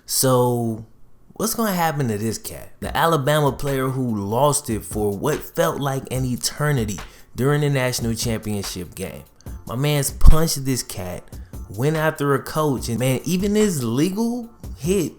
So what's going to happen to this cat? The Alabama player who lost it for what felt like an eternity during the national championship game. My man's punched this cat, went after a coach, and man, even his legal hit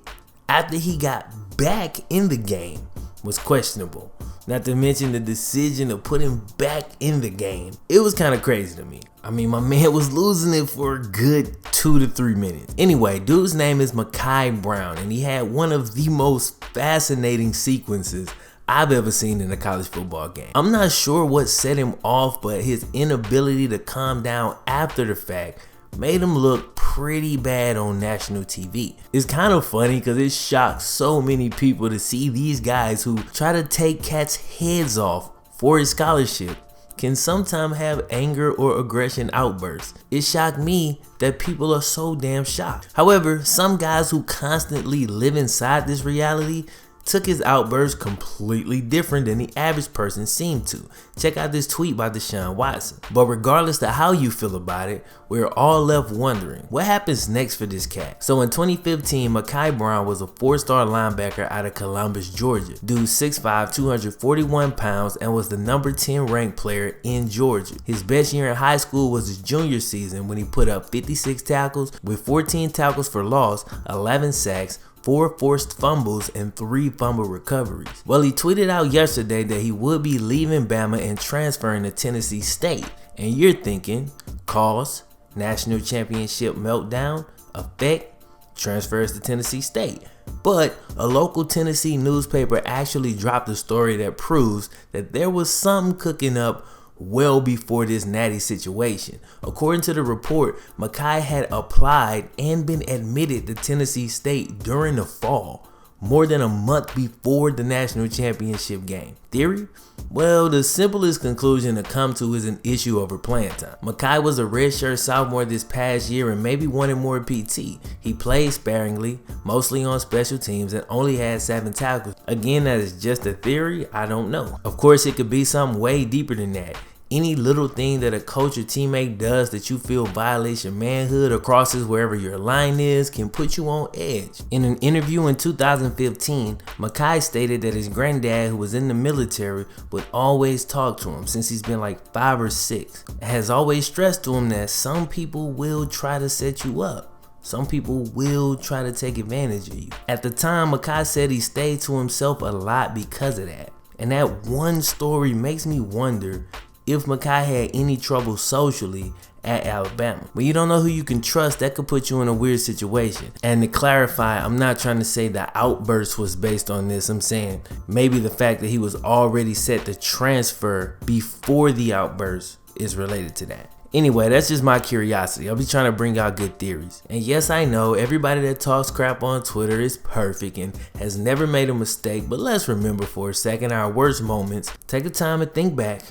after he got back in the game was questionable. Not to mention the decision to put him back in the game. It was kind of crazy to me. I mean, my man was losing it for a good 2 to 3 minutes. Anyway, dude's name is Mekhi Brown, and he had one of the most fascinating sequences I've ever seen in a college football game. I'm not sure what set him off, but his inability to calm down after the fact made him look pretty bad on national TV. It's kind of funny because it shocked so many people to see these guys who try to take cats' heads off for his scholarship can sometimes have anger or aggression outbursts. It shocked me that people are so damn shocked. However, some guys who constantly live inside this reality took his outburst completely different than the average person seemed to. Check out this tweet by Deshaun Watson. But regardless of how you feel about it, we're all left wondering, what happens next for this cat? So in 2015, Mekhi Brown was a 4-star linebacker out of Columbus, Georgia. Dude 6'5", 241 pounds, and was the number 10 ranked player in Georgia. His best year in high school was his junior season when he put up 56 tackles with 14 tackles for loss, 11 sacks, 4 forced fumbles, and 3 fumble recoveries. Well, he tweeted out yesterday that he would be leaving Bama and transferring to Tennessee State. And you're thinking, cause, national championship meltdown, effect, transfers to Tennessee State. But a local Tennessee newspaper actually dropped a story that proves that there was something cooking up well before this natty situation. According to the report, Mekhi had applied and been admitted to Tennessee State during the fall, more than a month before the national championship game. Theory? Well, the simplest conclusion to come to is an issue over playing time. Mekhi was a redshirt sophomore this past year and maybe wanted more PT. He played sparingly, mostly on special teams, and only had 7 tackles. Again, that is just a theory, I don't know. Of course, it could be something way deeper than that. Any little thing that a coach or teammate does that you feel violates your manhood or crosses wherever your line is can put you on edge. In an interview in 2015, Mekhi stated that his granddad, who was in the military, would always talk to him since he's been like 5 or 6. Has always stressed to him that some people will try to set you up. Some people will try to take advantage of you. At the time, Mekhi said he stayed to himself a lot because of that. And that one story makes me wonder if Mekhi had any trouble socially at Alabama. When you don't know who you can trust, that could put you in a weird situation. And to clarify, I'm not trying to say the outburst was based on this. I'm saying maybe the fact that he was already set to transfer before the outburst is related to that. Anyway, that's just my curiosity. I'll be trying to bring out good theories. And yes, I know everybody that talks crap on Twitter is perfect and has never made a mistake, but let's remember for a second our worst moments. Take the time and think back.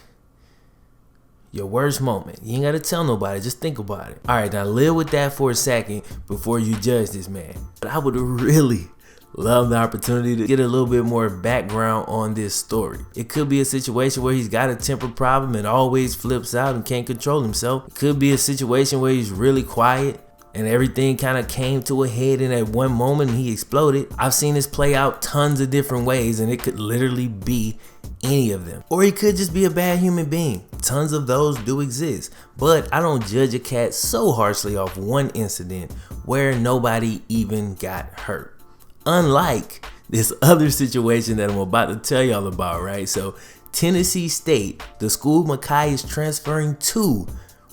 Your worst moment. You ain't gotta tell nobody, just think about it. Alright, now live with that for a second before you judge this man. But I would really love the opportunity to get a little bit more background on this story. It could be a situation where he's got a temper problem and always flips out and can't control himself. It could be a situation where he's really quiet and everything kind of came to a head in at one moment and he exploded. I've seen this play out tons of different ways and it could literally be any of them. Or he could just be a bad human being. Tons of those do exist. But I don't judge a cat so harshly off one incident where nobody even got hurt. Unlike this other situation that I'm about to tell y'all about, right? So Tennessee State, the school Mekhi is transferring to,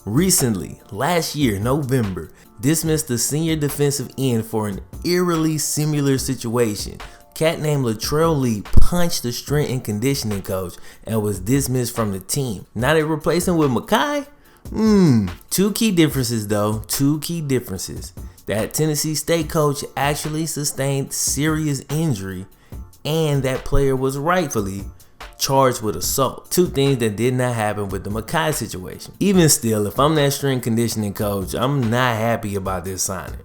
recently, last year, November, dismissed the senior defensive end for an eerily similar situation. Cat named Latrell Lee punched the strength and conditioning coach and was dismissed from the team. Now they replace him with Mekhi? Two key differences though, That Tennessee State coach actually sustained serious injury and that player was rightfully charged with assault. 2 things that did not happen with the Mekhi situation. Even still, if I'm that strength conditioning coach, I'm not happy about this signing.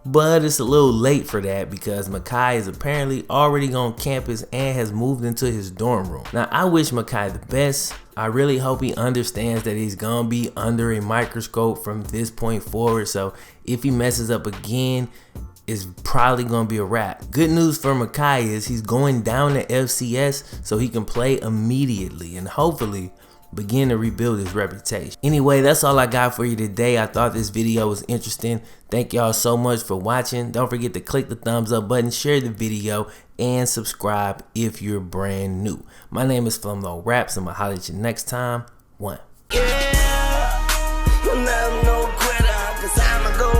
But it's a little late for that because Mekhi is apparently already on campus and has moved into his dorm room. Now, I wish Mekhi the best. I really hope he understands that he's gonna be under a microscope from this point forward. So if he messes up again, is probably gonna be a wrap. Good news for Mekhi is he's going down to FCS so he can play immediately and hopefully begin to rebuild his reputation. Anyway, that's all I got for you today. I thought this video was interesting. Thank y'all so much for watching. Don't forget to click the thumbs up button, share the video, and subscribe if you're brand new. My name is FlemLo Raps. I'm gonna holler at you next time. One. Yeah, I'm no quitter, 'cause I'ma go.